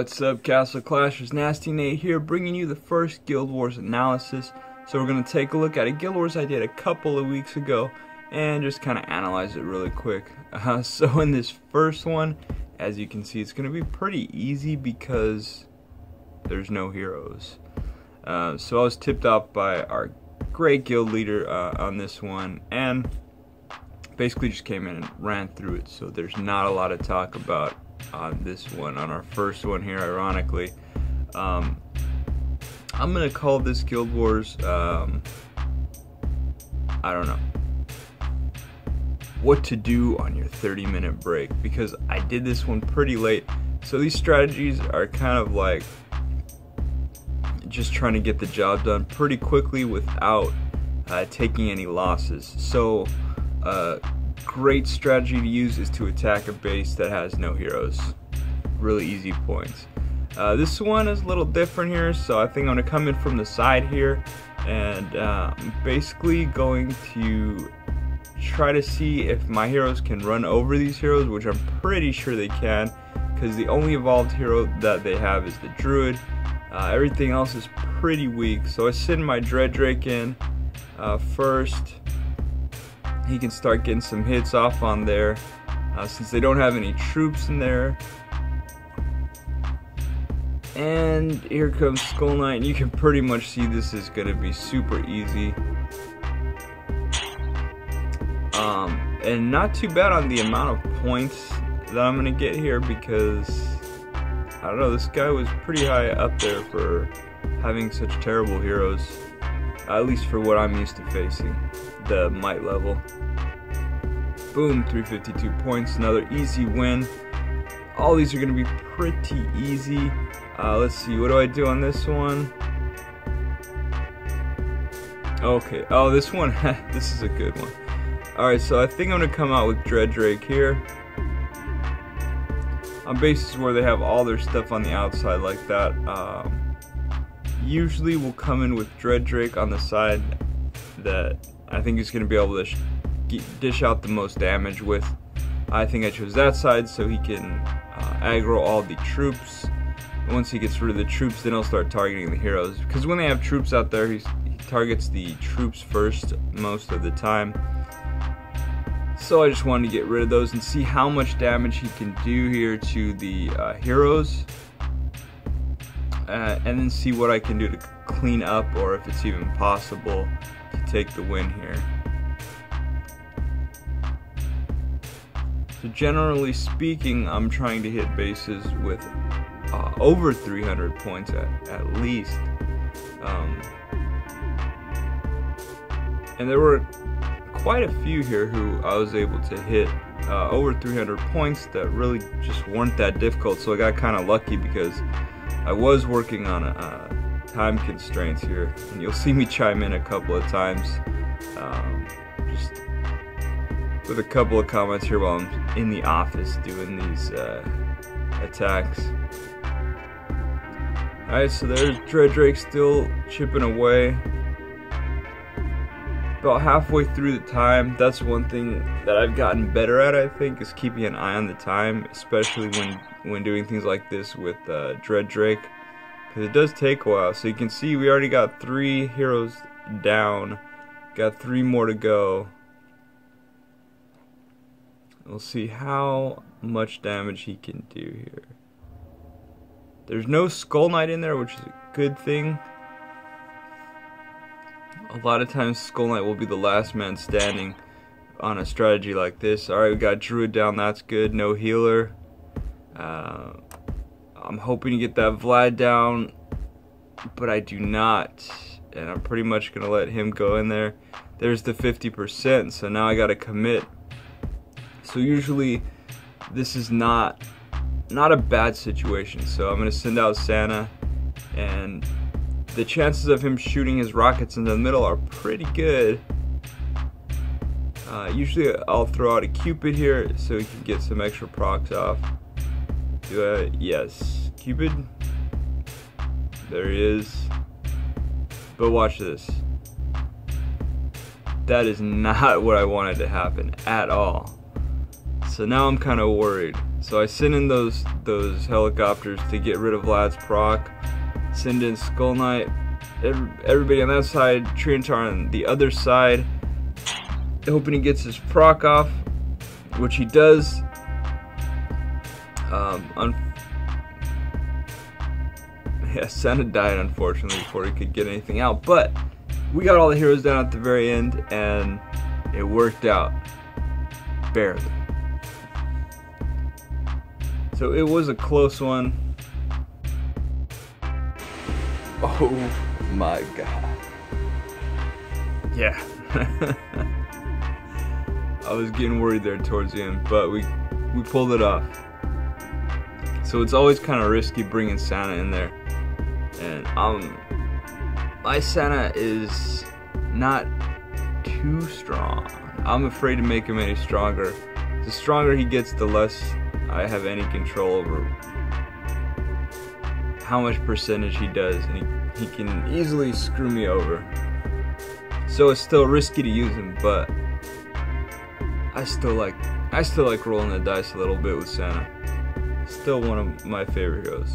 What's up, Castle Clashers? Nasty Nate here, bringing you the first Guild Wars analysis. So we're going to take a look at a Guild Wars I did a couple of weeks ago and just kind of analyze it really quick. So in this first one, as you can see, it's going to be pretty easy because there's no heroes. So I was tipped off by our great guild leader on this one, and basically just came in and ran through it. So there's not a lot to talk about on this one, on our first one here, ironically. I'm gonna call this Guild Wars, I don't know, what to do on your 30-minute break, because I did this one pretty late. So these strategies are kind of like just trying to get the job done pretty quickly without taking any losses. So great strategy to use is to attack a base that has no heroes. Really easy points. This one is a little different here, so I think I'm going to come in from the side here, and I'm basically going to try to see if my heroes can run over these heroes, which I'm pretty sure they can, because the only evolved hero that they have is the Druid. Everything else is pretty weak, so I send my Dread Drake in first. He can start getting some hits off on there, since they don't have any troops in there. And here comes Skull Knight, and you can pretty much see this is going to be super easy. And not too bad on the amount of points that I'm going to get here, because I don't know, this guy was pretty high up there for having such terrible heroes, at least for what I'm used to facing, the might level. Boom, 352 points, another easy win. All these are going to be pretty easy. Let's see, what do I do on this one? Okay, oh, this one, this is a good one. Alright, so I think I'm going to come out with Dread Drake here. On bases where they have all their stuff on the outside like that. Usually we'll come in with Dread Drake on the side that I think is going to be able to dish out the most damage with. I think I chose that side so he can aggro all the troops. And once he gets rid of the troops, then he'll start targeting the heroes, because when they have troops out there, he targets the troops first most of the time. So I just wanted to get rid of those and see how much damage he can do here to the heroes, and then see what I can do to clean up, or if it's even possible to take the win here. So generally speaking, I'm trying to hit bases with over 300 points at least. And there were quite a few here who I was able to hit over 300 points that really just weren't that difficult. So I got kind of lucky, because I was working on time constraints here, and you'll see me chime in a couple of times, just with a couple of comments here while I'm in the office doing these attacks. Alright, so there's Dread Drake still chipping away. About halfway through the time. That's one thing that I've gotten better at, I think, is keeping an eye on the time, especially when doing things like this with Dread Drake, because it does take a while. So you can see we already got 3 heroes down, got 3 more to go. We'll see how much damage he can do here. There's no Skull Knight in there, which is a good thing. A lot of times Skull Knight will be the last man standing on a strategy like this. Alright, we got Druid down, that's good. No healer. I'm hoping to get that Vlad down, but I do not. And I'm pretty much going to let him go in there. There's the 50%, so now I got to commit. So usually this is not a bad situation. So I'm going to send out Santa, and the chances of him shooting his rockets into the middle are pretty good. Usually I'll throw out a Cupid here so he can get some extra procs off. Yes, Cupid. There he is. But watch this. That is not what I wanted to happen at all. So now I'm kind of worried. So I send in those helicopters to get rid of Vlad's proc. Send in Skull Knight. Everybody on that side, Triantar on the other side, hoping he gets his proc off, which he does. Yeah, Senna died unfortunately before he could get anything out, but we got all the heroes down at the very end, and it worked out. Barely. So it was a close one. Oh my god. Yeah. I was getting worried there towards the end, but we pulled it off. So it's always kind of risky bringing Santa in there. And my Santa is not too strong. I'm afraid to make him any stronger. The stronger he gets, the less I have any control over how much percentage he does, and he can easily screw me over. So it's still risky to use him, but I still like rolling the dice a little bit with Santa. Still one of my favorite heroes.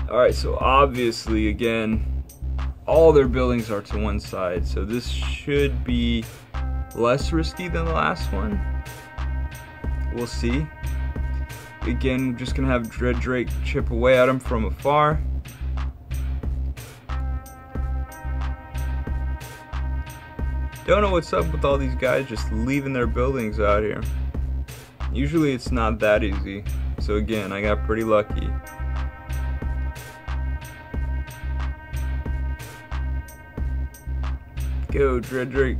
Alright, so obviously again, all their buildings are to one side, so this should be less risky than the last one. We'll see. Again, just gonna have Dread Drake chip away at him from afar. Don't know what's up with all these guys just leaving their buildings out here. Usually it's not that easy. So again, I got pretty lucky. Go, Dread Drake.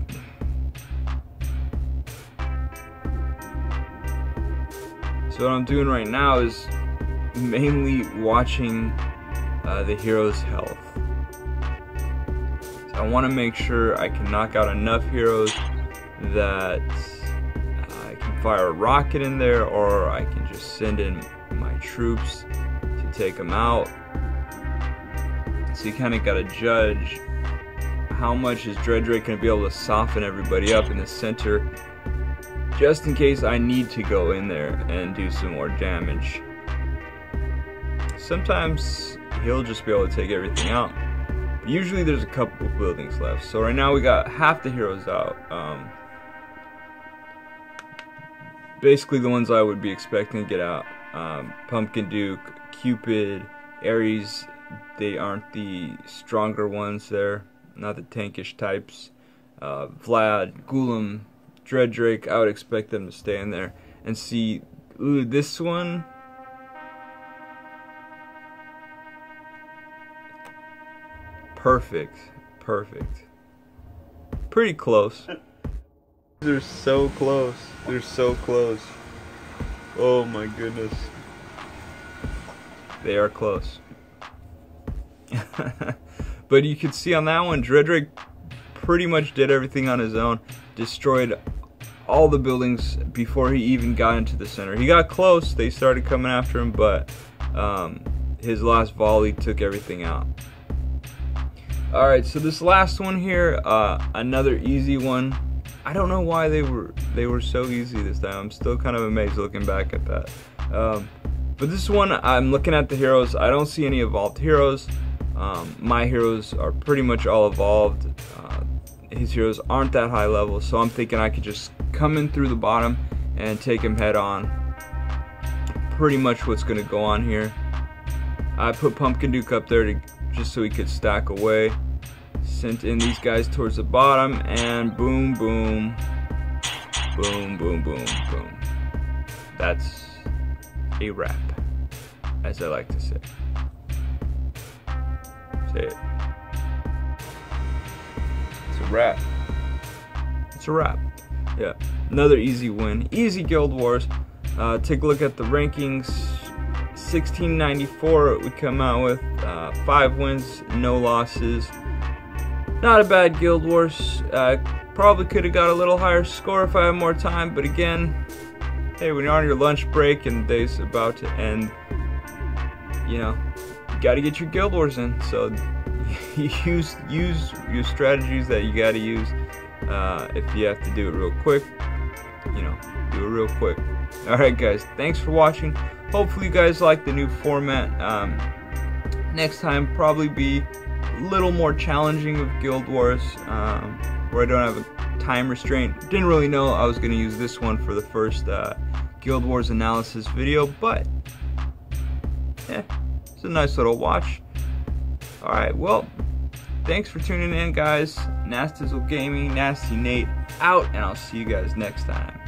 So what I'm doing right now is mainly watching the hero's health. So I want to make sure I can knock out enough heroes that I can fire a rocket in there, or I can just send in my troops to take them out. So you kind of got to judge how much is Dread Drake going to be able to soften everybody up in the center, just in case I need to go in there and do some more damage. Sometimes he'll just be able to take everything out. But usually there's a couple of buildings left. So right now we got half the heroes out. Basically the ones I would be expecting to get out. Pumpkin Duke, Cupid, Ares, they aren't the stronger ones there. Not the tankish types. Vlad, Gulam, Dread Drake, I would expect them to stay in there. And see, ooh, this one. Perfect. Perfect. Pretty close. They're so close. They're so close. Oh my goodness. They are close. But you can see on that one, Dread Drake pretty much did everything on his own. Destroyed all the buildings before he even got into the center. He got close, they started coming after him, but his last volley took everything out. Alright, so this last one here, another easy one. I don't know why they were so easy this time. I'm still kind of amazed looking back at that. But this one, I'm looking at the heroes. I don't see any evolved heroes. My heroes are pretty much all evolved. His heroes aren't that high level, so I'm thinking I could just come in through the bottom and take him head on. Pretty much what's going to go on here. I put Pumpkin Duke up there just so he could stack away. Sent in these guys towards the bottom, and boom, boom, boom, boom, boom, boom. That's a wrap, as I like to say. Say it. It's a wrap. It's a wrap. Yeah, another easy win. Easy Guild Wars. Take a look at the rankings. 1694 we come out with. 5 wins, no losses. Not a bad Guild Wars. Probably could have got a little higher score if I had more time, but again, hey, when you're on your lunch break and the day's about to end, you know, you gotta get your Guild Wars in. So use your strategies that you gotta use. If you have to do it real quick, you know, do it real quick. Alright guys, thanks for watching. Hopefully you guys like the new format. Next time probably be a little more challenging with Guild Wars, where I don't have a time restraint. Didn't really know I was going to use this one for the first Guild Wars analysis video, but yeah, it's a nice little watch. Alright, well, thanks for tuning in guys. Nastizzle Gaming, Nasty Nate out, and I'll see you guys next time.